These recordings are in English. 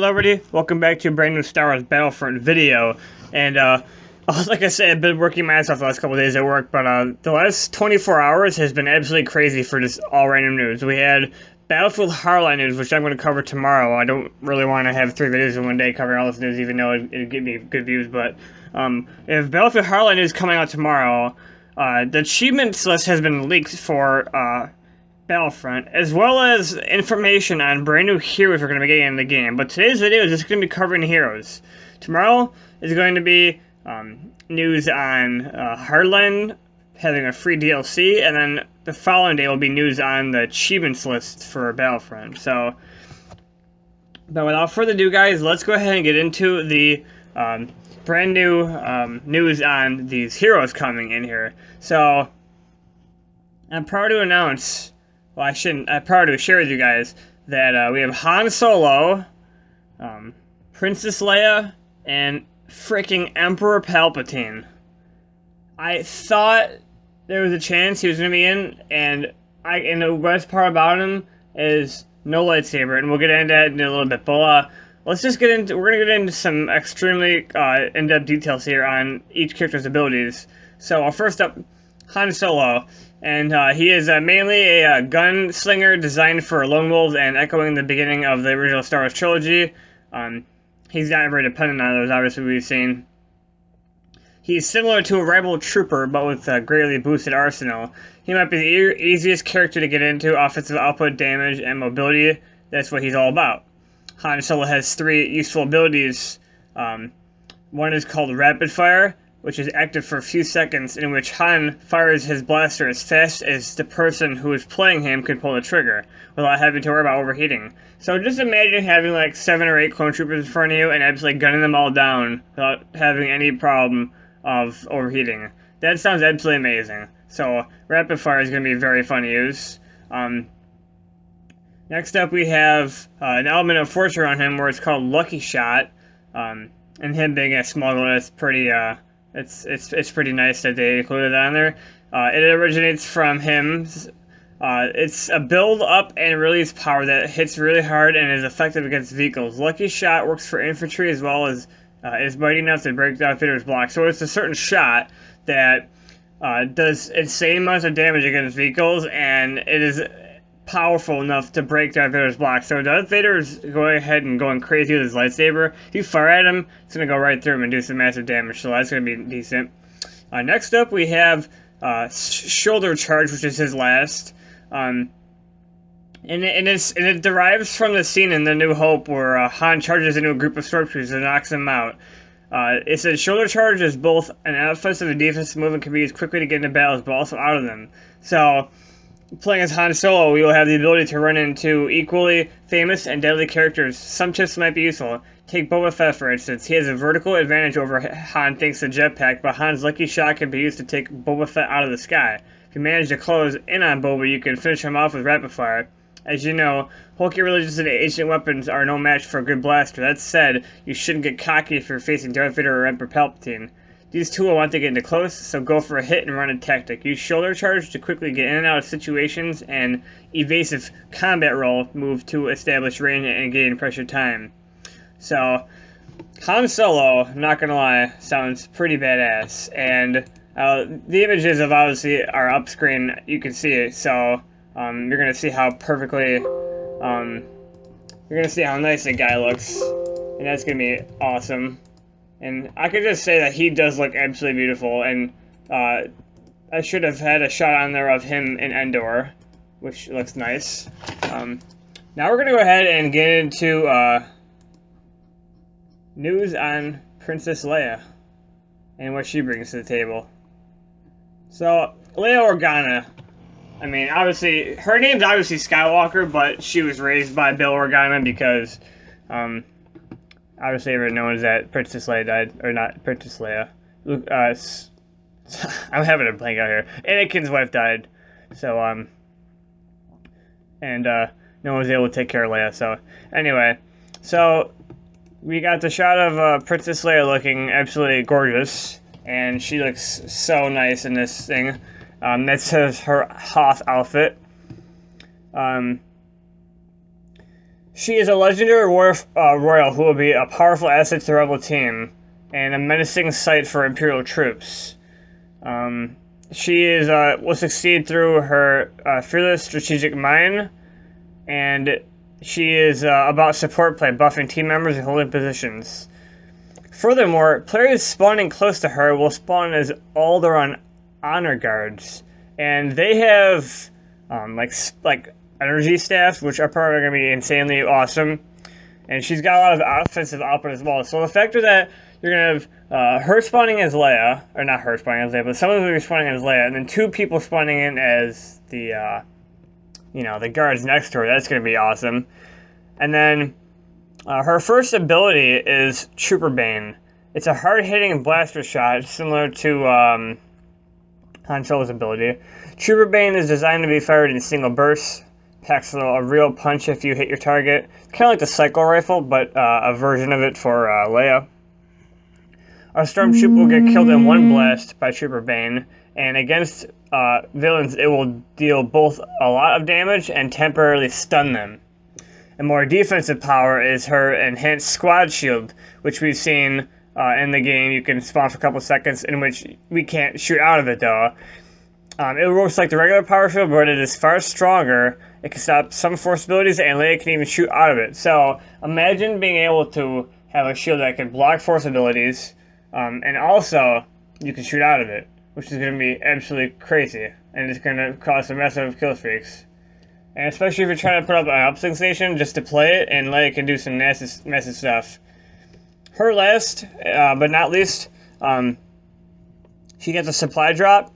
Hello everybody, welcome back to a brand new Star Wars Battlefront video, and like I said, I've been working my ass off the last couple of days at work, but the last 24 hours has been absolutely crazy for just all random news. We had Battlefield Hardline news, which I'm going to cover tomorrow. I don't really want to have 3 videos in one day covering all this news, even though it'd give me good views, but if Battlefield Hardline news coming out tomorrow, the achievements list has been leaked for Battlefront, as well as information on brand new heroes we're going to be getting in the game. But today's video is just going to be covering heroes. Tomorrow is going to be news on Hardline having a free DLC, and then the following day will be news on the achievements list for Battlefront. So, but without further ado, guys, let's go ahead and get into the brand new news on these heroes coming in here. So, I'm proud to announce. Well, I'm proud to share with you guys that we have Han Solo, Princess Leia, and freaking Emperor Palpatine. I thought there was a chance he was going to be in, and the best part about him is no lightsaber, and we'll get into that in a little bit. But let's just we're going to get into some extremely in-depth details here on each character's abilities. So, first up, Han Solo. And he is mainly a gunslinger designed for lone wolves and echoing the beginning of the original Star Wars trilogy. He's not very dependent on those, obviously, we've seen. He's similar to a rebel trooper, but with a greatly boosted arsenal. He might be the easiest character to get into: offensive output, damage, and mobility. That's what he's all about. Han Solo has 3 useful abilities. One is called Rapid Fire, which is active for a few seconds, in which Han fires his blaster as fast as the person who is playing him can pull the trigger, without having to worry about overheating. So just imagine having like 7 or 8 clone troopers in front of you and absolutely gunning them all down without having any problem of overheating. That sounds absolutely amazing. So rapid fire is going to be very fun to use. Next up we have an element of force around him where it's called Lucky Shot, and him being a smuggler is pretty It's pretty nice that they included that on there. It originates from him. It's a build up and release power that hits really hard and is effective against vehicles. Lucky Shot works for infantry as well as is mighty enough to break Darth Vader's block. So it's a certain shot that does insane amounts of damage against vehicles, and it is powerful enough to break Darth Vader's block. So Darth Vader's going ahead and going crazy with his lightsaber. If you fire at him, it's going to go right through him and do some massive damage, so that's going to be decent. Next up, we have Shoulder Charge, which is his last. And it derives from the scene in The New Hope where Han charges into a group of stormtroopers and knocks them out. It says Shoulder Charge is both an offensive and defensive move and can be used quickly to get into battles, but also out of them. So, playing as Han Solo, we will have the ability to run into equally famous and deadly characters. Some tips might be useful. Take Boba Fett, for instance. He has a vertical advantage over Han thanks to jetpack, but Han's Lucky Shot can be used to take Boba Fett out of the sky. If you manage to close in on Boba, you can finish him off with rapid fire. As you know, bulky religions and ancient weapons are no match for a good blaster. That said, you shouldn't get cocky if you're facing Darth Vader or Emperor Palpatine. These two will want to get into close, so go for a hit and run tactic. Use Shoulder Charge to quickly get in and out of situations, and Evasive Combat Roll move to establish range and gain pressure time. So, Han Solo, not gonna lie, sounds pretty badass, and the images of obviously are up screen, you can see it, so you're gonna see how perfectly, you're gonna see how nice the guy looks, and that's gonna be awesome. And I could just say that he does look absolutely beautiful, and I should have had a shot on there of him in Endor, which looks nice. Now we're going to go ahead and get into news on Princess Leia and what she brings to the table. So, Leia Organa, I mean, obviously, her name's obviously Skywalker, but she was raised by Bail Organa because, obviously, everyone knows that Princess Leia died, or not Princess Leia. I'm having a blank out here. Anakin's wife died, so no one was able to take care of Leia. So anyway, so we got the shot of Princess Leia looking absolutely gorgeous, and she looks so nice in this thing. That says her Hoth outfit. She is a legendary royal who will be a powerful asset to the rebel team and a menacing sight for Imperial troops. She is will succeed through her fearless strategic mind, and she is about support play, buffing team members and holding positions. Furthermore, players spawning close to her will spawn as Alderaan honor guards, and they have like energy staffs, which are probably going to be insanely awesome. And she's got a lot of offensive output as well. So the fact that you're going to have her spawning as Leia, or not her spawning as Leia, but someone who's spawning as Leia, and then two people spawning in as the, the guards next to her, that's going to be awesome. And then her first ability is Trooper Bane. It's a hard-hitting blaster shot, similar to Han Solo's ability. Trooper Bane is designed to be fired in single bursts. Packs a real punch if you hit your target. Kind of like the cycle rifle, but a version of it for Leia. Our Stormtrooper will get killed in one blast by Trooper Bane, and against villains it will deal both a lot of damage and temporarily stun them. A more defensive power is her enhanced squad shield, which we've seen in the game. You can spawn for a couple seconds, in which we can't shoot out of it though. It works like the regular power shield, but it is far stronger. It can stop some force abilities, and Leia can even shoot out of it. So imagine being able to have a shield that can block force abilities, and also you can shoot out of it, which is going to be absolutely crazy, and it's going to cause some massive kill streaks. And especially if you're trying to put up an upswing station just to play it, and Leia can do some massive stuff. Her last, but not least, she gets a supply drop.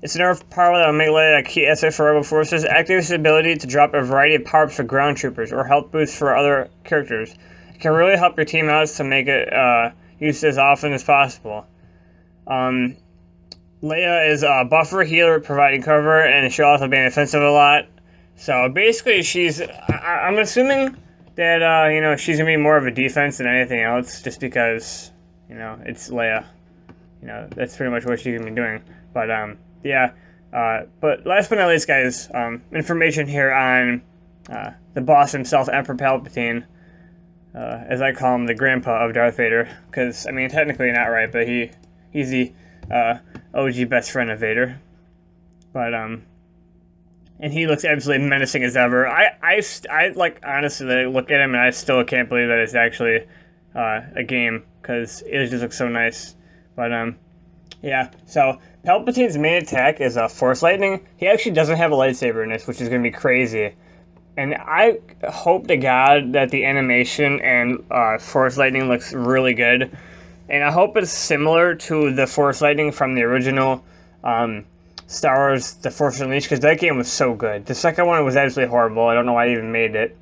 It's an nerf power that will make Leia a key asset for rebel forces. Activates the ability to drop a variety of power-ups for ground troopers or health boosts for other characters. It can really help your team out to make it used as often as possible. Leia is a buffer healer providing cover, and she'll also be offensive a lot. So basically, I'm assuming that she's gonna be more of a defense than anything else, just because it's Leia. That's pretty much what she's gonna be doing. But yeah. But last but not least, guys, information here on the boss himself, Emperor Palpatine, as I call him, the grandpa of Darth Vader, because I mean technically not right, but he's the OG best friend of Vader. But and he looks absolutely menacing as ever. I like honestly look at him and I still can't believe that it's actually a game, because it just looks so nice. But yeah, so Palpatine's main attack is Force Lightning. He actually doesn't have a lightsaber in this, which is going to be crazy. And I hope to God that the animation and Force Lightning looks really good. And I hope it's similar to the Force Lightning from the original Star Wars The Force Unleashed, because that game was so good. The second one was absolutely horrible. I don't know why I even made it.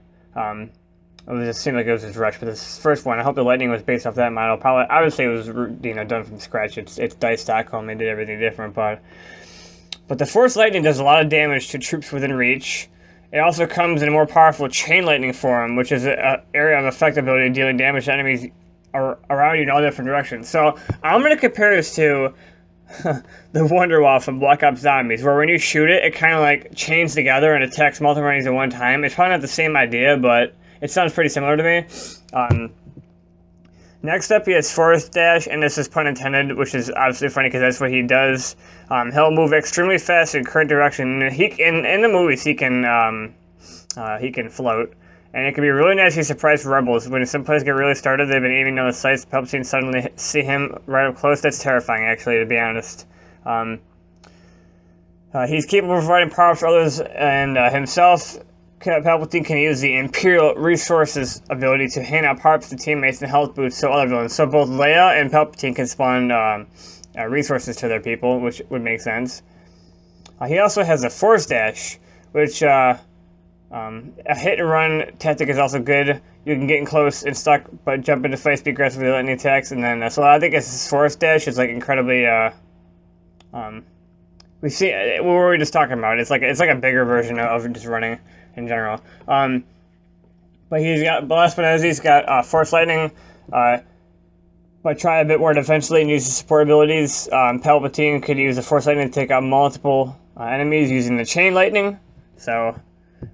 It just seemed like it was just rushed. But this first one, I hope the lightning was based off that model. Probably, obviously, it was done from scratch. It's Dice Stockholm. They did everything different, but the Force Lightning does a lot of damage to troops within reach. It also comes in a more powerful Chain Lightning form, which is an area of effectability dealing damage to enemies around you in all different directions. So I'm going to compare this to the Wonder Wall from Black Ops Zombies, where when you shoot it, it kind of like chains together and attacks multiple enemies at one time. It's probably not the same idea, but it sounds pretty similar to me. Next up, he has Force Dash, and this is pun intended, which is obviously funny because that's what he does. He'll move extremely fast in current direction. In the movies, he can float, and it can be a really nicely surprise for rebels. When some players get really started, they've been aiming on the sights. Palpatine suddenly see him right up close. That's terrifying, actually, to be honest. He's capable of providing power for others and himself. Palpatine can use the Imperial Resources ability to hand out power-ups to teammates and health boosts to other villains. So both Leia and Palpatine can spawn resources to their people, which would make sense. He also has a Force Dash, which a hit-and-run tactic is also good. You can get in close and stuck, but jump into fights, be aggressive with lightning attacks, and then so I think his Force Dash is like incredibly we see what were we just talking about? It's like a bigger version of just running in general. But last but not least, he's got Force Lightning. But try a bit more defensively and use the support abilities. Palpatine could use the Force Lightning to take out multiple enemies using the Chain Lightning. So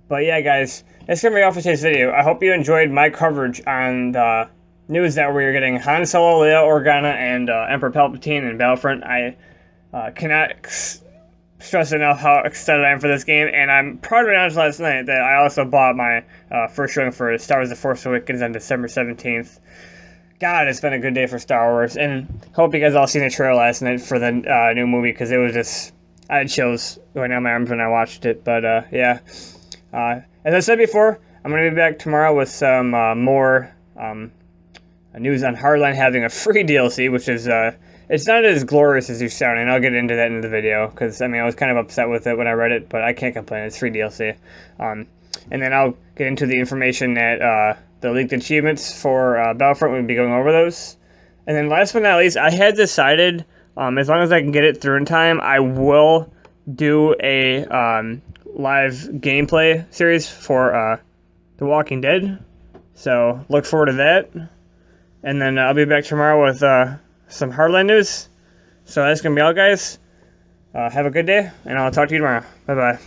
But yeah, guys, that's going to be all for today's video. I hope you enjoyed my coverage on the news that we are getting Han Solo, Leia Organa, and Emperor Palpatine in Battlefront. I cannot stress enough how excited I am for this game, and I'm proud to announce last night that I also bought my first showing for Star Wars The Force Awakens on December 17th. God, it's been a good day for Star Wars, and hope you guys all seen the trailer last night for the new movie, because it was just, I had chills going down my arms when I watched it. But yeah, as I said before, I'm going to be back tomorrow with some more news on Hardline having a free DLC, which is, it's not as glorious as you sound, and I'll get into that in the video, because, I mean, I was kind of upset with it when I read it, but I can't complain, it's free DLC. And then I'll get into the information that, the leaked achievements for Battlefront, we'll be going over those. And then last but not least, I had decided, as long as I can get it through in time, I will do a live gameplay series for The Walking Dead. So look forward to that. And then I'll be back tomorrow with some Hardline news. So that's going to be all, guys. Have a good day, and I'll talk to you tomorrow. Bye-bye.